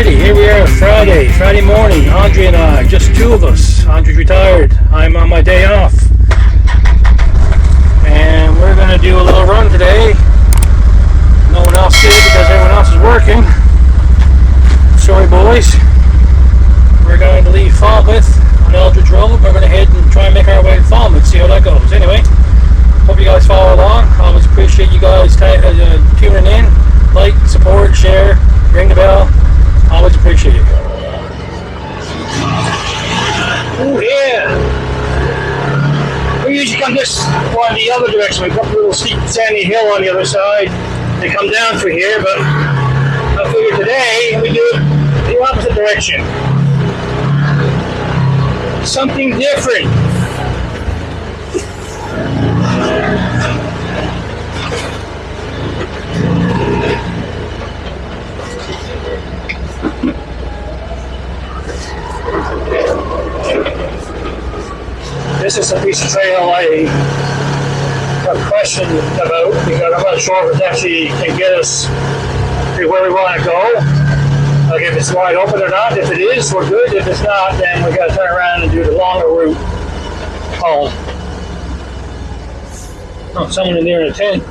Alrighty, here we are, Friday morning. Andre and I, just two of us. Andre's retired. I'm on my day off. And we're going to do a little run today. No one else did because everyone else is working. Sorry, boys. We're going to leave Falmouth on Eldridge Road. We're going to head and try and make our way to Falmouth, see how that goes. Anyway, hope you guys follow along. Always appreciate you guys tuning in. Like, support, share, ring the bell. Always appreciate it. Oh yeah! We usually come this one the other direction. We come up a little steep sandy hill on the other side and come down through here, but I figured today we do it the opposite direction. Something different. This is a piece of trail I have questioned about because I'm not sure if it actually can get us to where we want to go. Like if it's wide open or not. If it is, we're good. If it's not, then we got to turn around and do the longer route home. Oh, someone in there in a tent.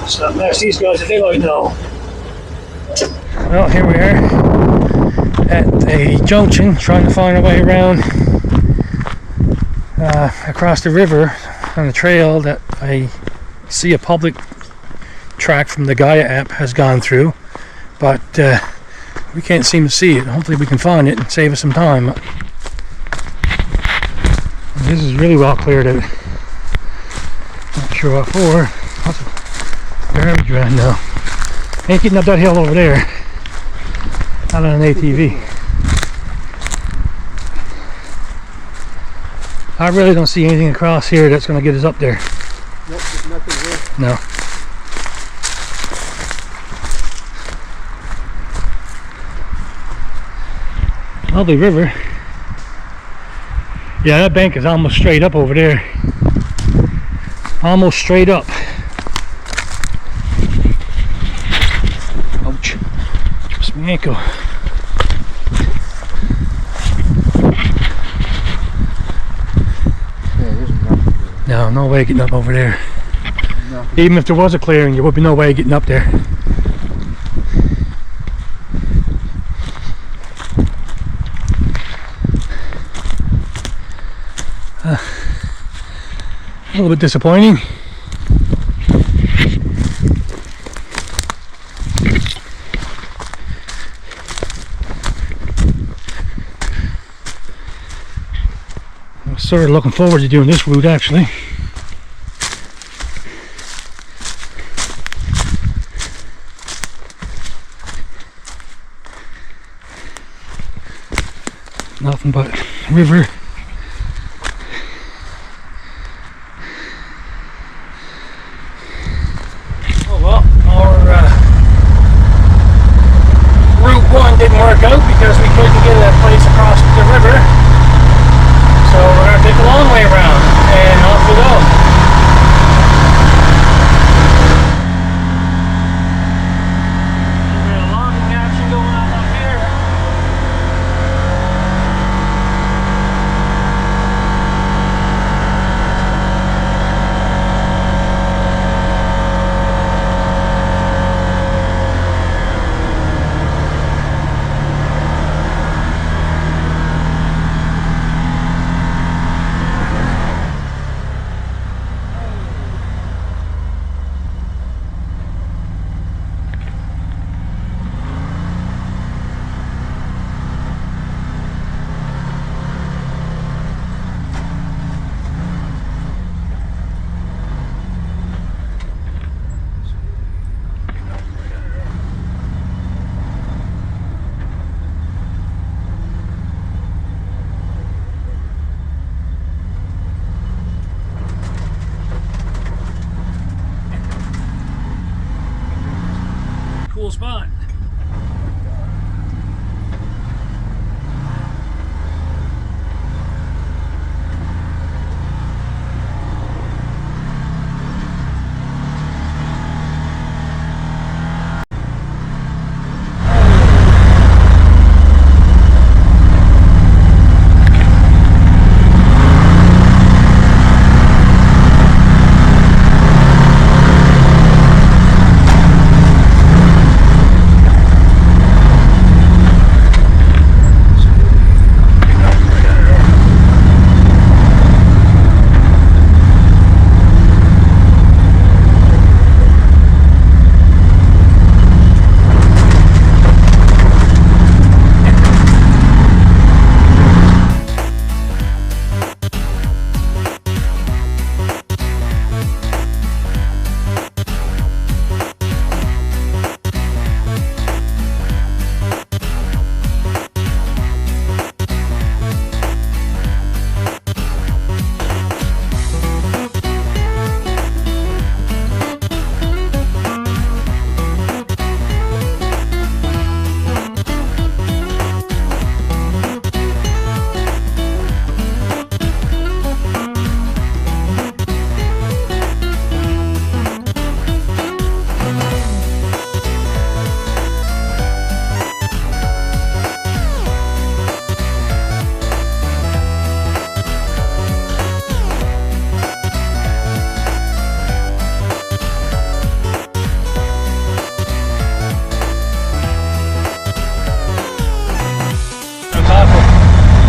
Something else these guys, they like know. Well, here we are at a junction trying to find a way around across the river on the trail that I see a public track from the Gaia app has gone through, but we can't seem to see it. Hopefully we can find it and save us some time. This is really well cleared out. Not sure what for. Garbage right now. Ain't getting up that hill over there. Not on an ATV. I really don't see anything across here that's going to get us up there. Nope, there's nothing here. No. Lovely river. Yeah, that bank is almost straight up over there. Almost straight up. Ouch. Twist my ankle. No way getting up over there. No. Even if there was a clearing, there would be no way getting up there. A little bit disappointing. I was sort of looking forward to doing this route actually. Nothing but river. Oh well, our route 1 didn't work out because we couldn't get a place across the river. So we're going to take a long way around and off we go. cool spot.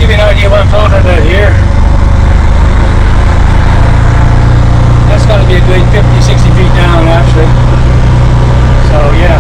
Give you an idea what I'm talking about here. That's got to be a good 50-60 feet down actually. So yeah.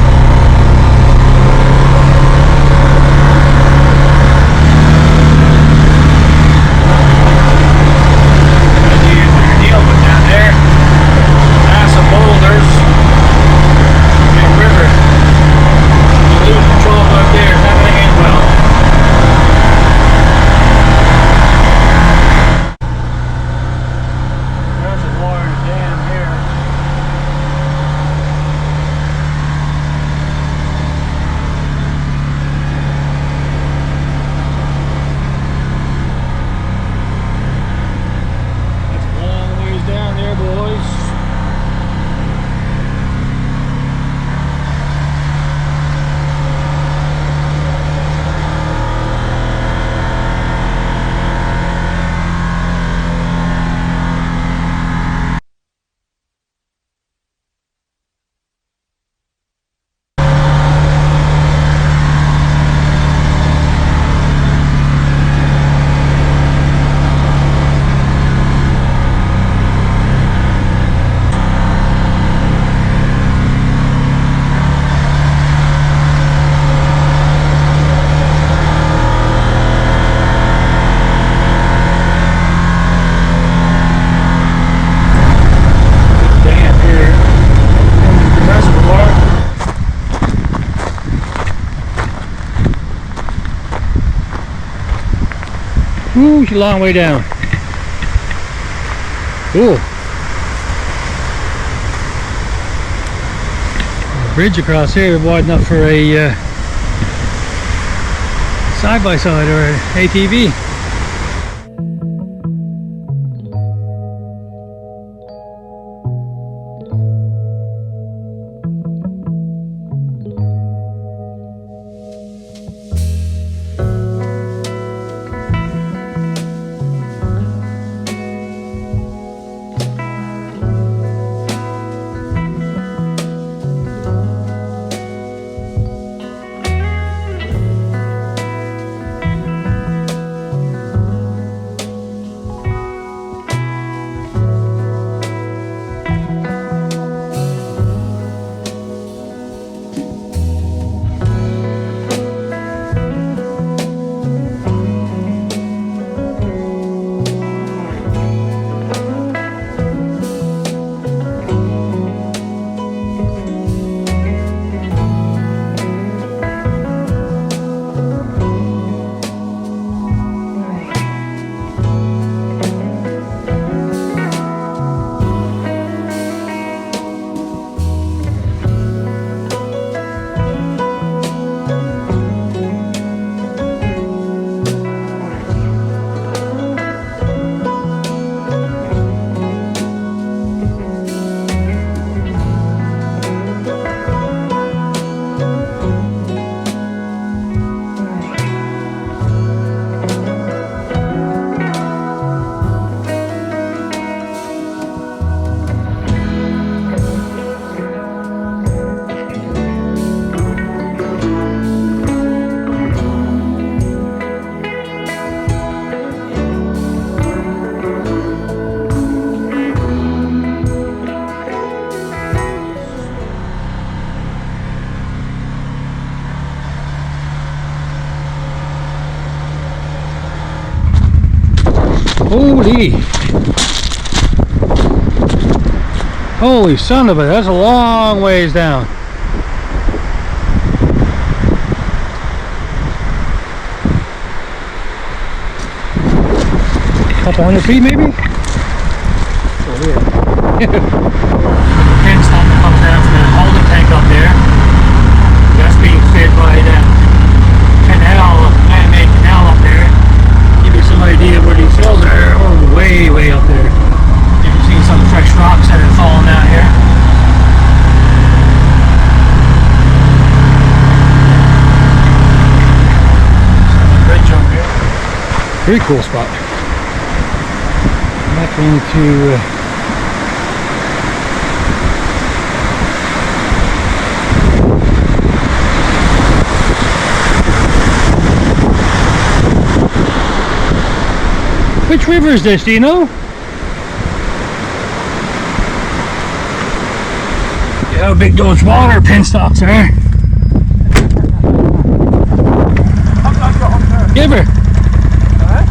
Ooh, it's a long way down. Cool. A bridge across here wide enough for a side-by-side or an ATV. Holy! Holy son of a, that's a long ways down. Couple 100 feet maybe? Oh, yeah. Pin's starting to come down from the holding tank up there. That's being fed by that canal, man-made canal up there. Give you some idea where these hills are. Oh, way, way up there. You can see some fresh rocks that have fallen down here. Bridge over here. Very cool spot. I'm not going to which river is this, do you know? Yeah, how big those water penstocks are. I'm not going there. Give her. Huh?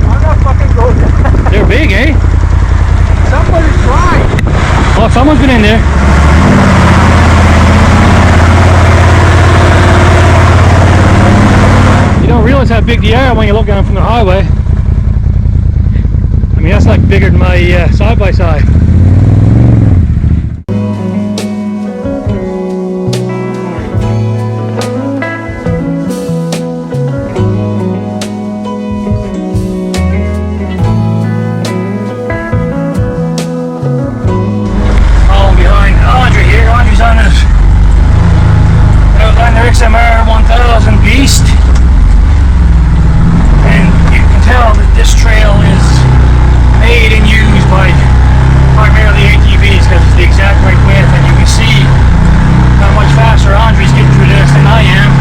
I'm not fucking going there. They're big, eh? Somebody tried. Oh, someone's been in there. You don't realize how big they are when you look down from the highway. I mean, that's like bigger than my side-by-side. Following behind Audrey here. Audrey's on this Outlander XMR 1000 beast. And you can tell that this trail is made and used by primarily ATVs because it's the exact right width, and you can see how much faster Andre's getting through this than I am.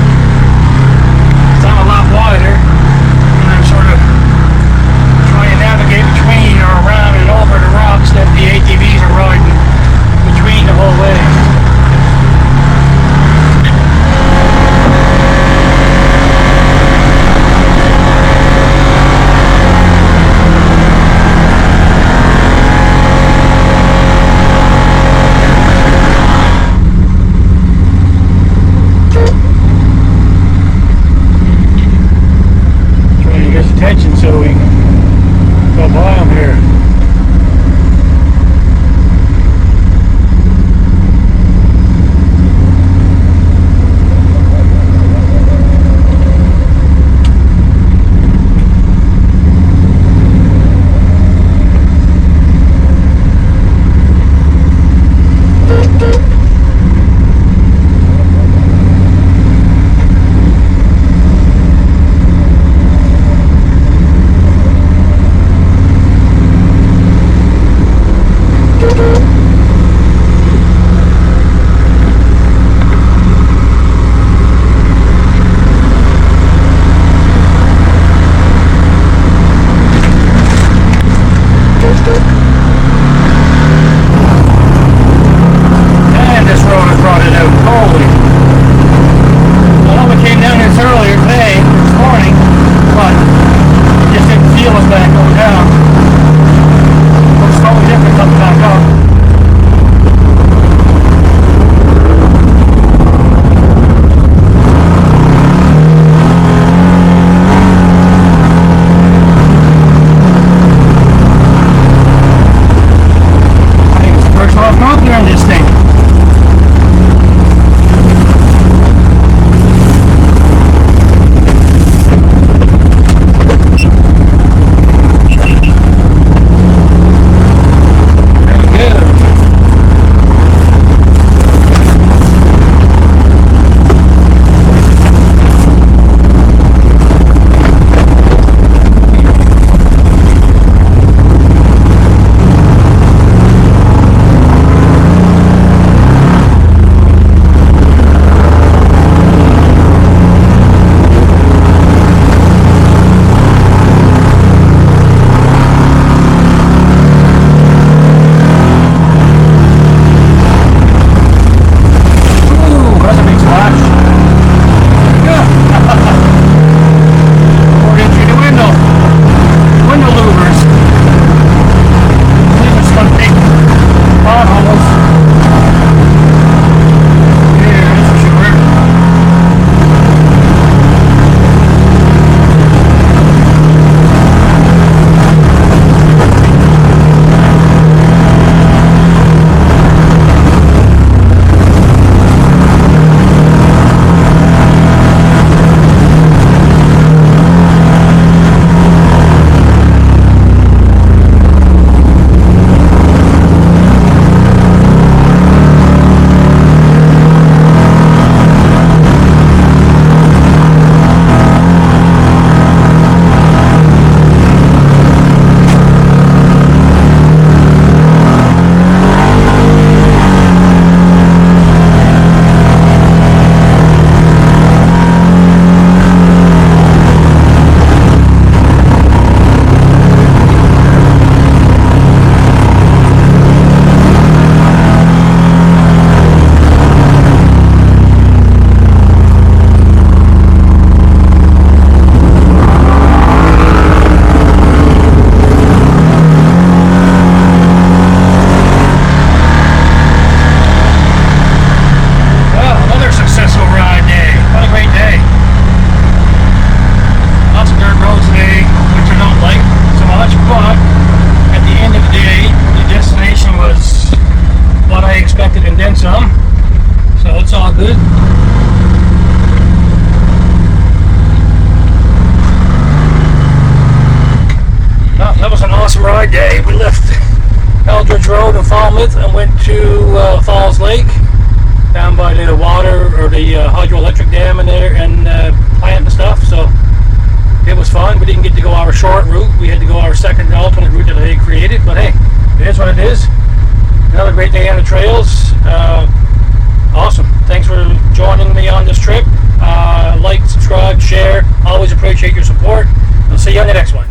Because I'm a lot wider, and I'm sort of trying to navigate between or around and over the rocks that the ATVs are riding between the whole way. my day. We left Eldridge Road in Falmouth and went to Falls Lake, down by the water or the hydroelectric dam in there, and plant and stuff. So it was fun. We didn't get to go our short route. We had to go our second alternate route that they created. But hey, it is what it is. Another great day on the trails. Awesome. Thanks for joining me on this trip. Like, subscribe, share. Always appreciate your support. I'll see you on the next one.